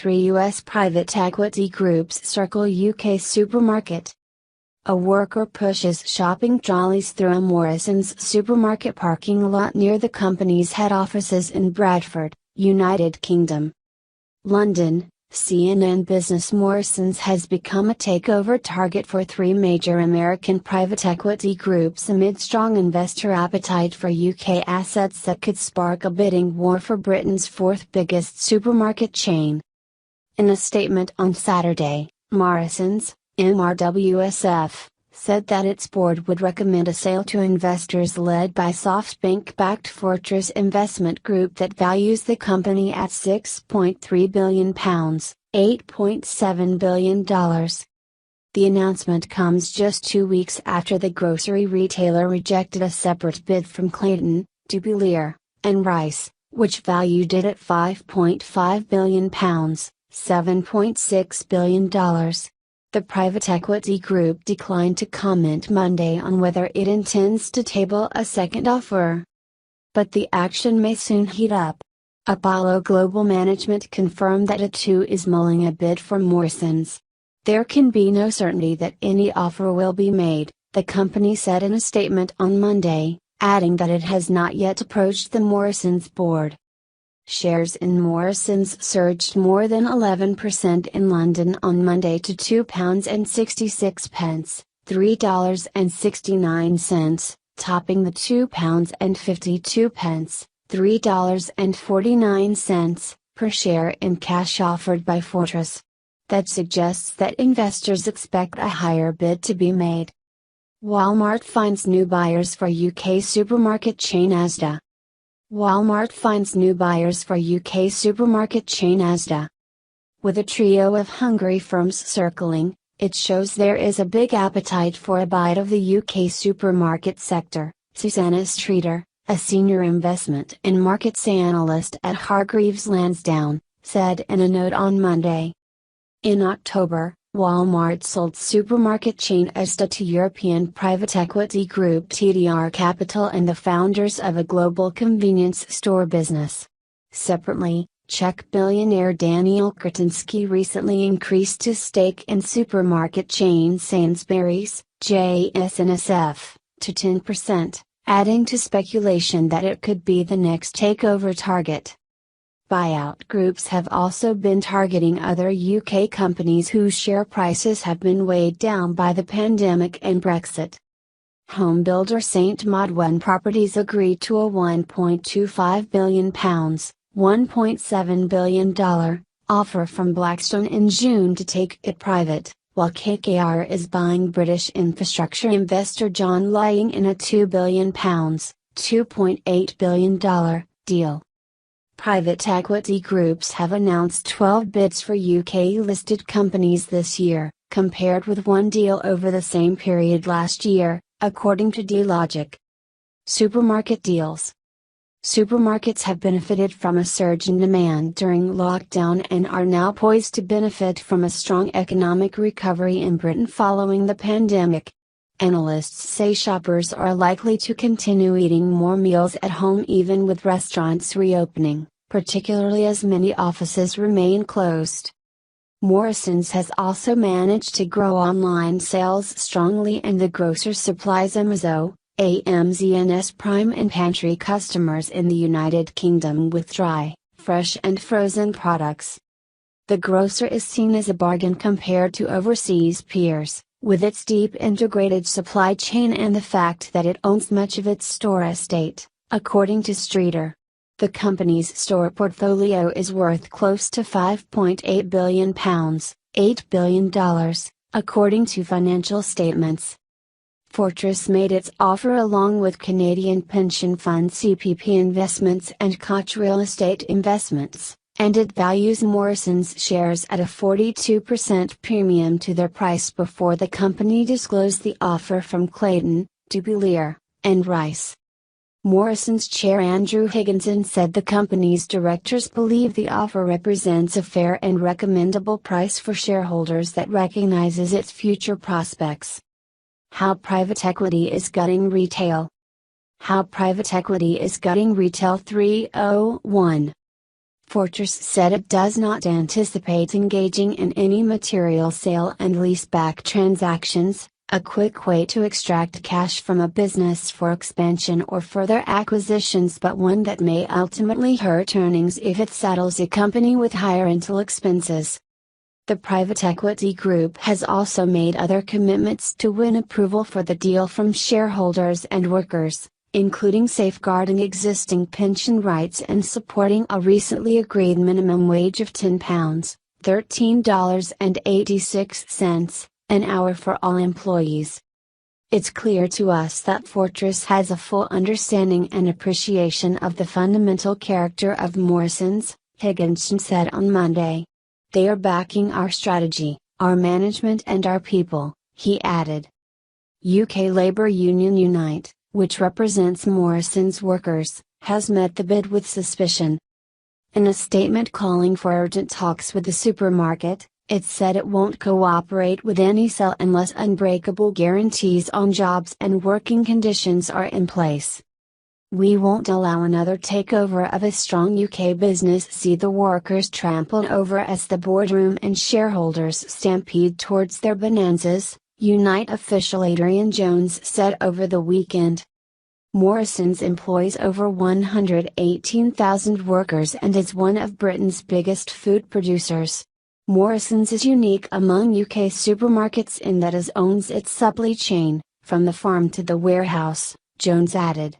three US private equity groups circle UK supermarket. A worker pushes shopping trolleys through a Morrisons supermarket parking lot near the company's head offices in Bradford, United Kingdom. London, CNN Business. Morrisons has become a takeover target for three major American private equity groups amid strong investor appetite for UK assets that could spark a bidding war for Britain's fourth biggest supermarket chain. In a statement on Saturday, Morrisons, MRWSF, said that its board would recommend a sale to investors led by SoftBank-backed Fortress Investment Group that values the company at £6.3 billion, $8.7 billion. The announcement comes just 2 weeks after the grocery retailer rejected a separate bid from Clayton, Dubilier, and Rice, which valued it at £5.5 billion, $7.6 billion. The private equity group declined to comment Monday on whether it intends to table a second offer. But the action may soon heat up. Apollo Global Management confirmed that it too is mulling a bid for Morrisons. There can be no certainty that any offer will be made, the company said in a statement on Monday, adding that it has not yet approached the Morrisons board. Shares in Morrisons surged more than 11% in London on Monday to £2.66, $3.69, topping the £2.52, $3.49, per share in cash offered by Fortress. That suggests that investors expect a higher bid to be made. Walmart finds new buyers for UK supermarket chain Asda. Walmart finds new buyers for UK supermarket chain Asda. With a trio of hungry firms circling, it shows there is a big appetite for a bite of the UK supermarket sector, Susanna Streeter, a senior investment and markets analyst at Hargreaves Lansdown, said in a note on Monday. In October, Walmart sold supermarket chain Asda to European private equity group TDR Capital and the founders of a global convenience store business. Separately, Czech billionaire Daniel Kretinsky recently increased his stake in supermarket chain Sainsbury's, JSNSF, to 10%, adding to speculation that it could be the next takeover target. Buyout groups have also been targeting other UK companies whose share prices have been weighed down by the pandemic and Brexit. Home builder St Maudwin Properties agreed to a £1.25 billion, $1.7 billion, offer from Blackstone in June to take it private, while KKR is buying British infrastructure investor John Lying in a £2 billion, $2.8 billion, deal. Private equity groups have announced 12 bids for UK-listed companies this year, compared with one deal over the same period last year, according to D-Logic. Supermarket deals. Supermarkets have benefited from a surge in demand during lockdown and are now poised to benefit from a strong economic recovery in Britain following the pandemic. Analysts say shoppers are likely to continue eating more meals at home even with restaurants reopening, particularly as many offices remain closed. Morrisons has also managed to grow online sales strongly, and the grocer supplies AMZN's prime and pantry customers in the United Kingdom with dry, fresh and frozen products. The grocer is seen as a bargain compared to overseas peers, with its deep integrated supply chain and the fact that it owns much of its store estate, according to Streeter. The company's store portfolio is worth close to £5.8 billion, $8 billion, according to financial statements. Fortress made its offer along with Canadian pension fund CPP Investments and Koch Real Estate Investments, and it values Morrisons shares at a 42% premium to their price before the company disclosed the offer from Clayton, Dubilier, and Rice. Morrisons chair Andrew Higginson said the company's directors believe the offer represents a fair and recommendable price for shareholders that recognizes its future prospects. How private equity is gutting retail. How private equity is gutting retail. 301. Fortress said it does not anticipate engaging in any material sale and leaseback transactions, a quick way to extract cash from a business for expansion or further acquisitions, but one that may ultimately hurt earnings if it saddles a company with higher rental expenses. The private equity group has also made other commitments to win approval for the deal from shareholders and workers, including safeguarding existing pension rights and supporting a recently agreed minimum wage of £10, $13.86, an hour for all employees. It's clear to us that Fortress has a full understanding and appreciation of the fundamental character of Morrisons, Higginson said on Monday. They are backing our strategy, our management and our people, he added. UK labour union Unite, which represents Morrisons workers, has met the bid with suspicion. In a statement calling for urgent talks with the supermarket, it said it won't cooperate with any sale unless unbreakable guarantees on jobs and working conditions are in place. We won't allow another takeover of a strong UK business see the workers trampled over as the boardroom and shareholders stampede towards their bonanzas, Unite official Adrian Jones said over the weekend. Morrisons employs over 118,000 workers and is one of Britain's biggest food producers. Morrisons is unique among UK supermarkets in that it owns its supply chain, from the farm to the warehouse, Jones added.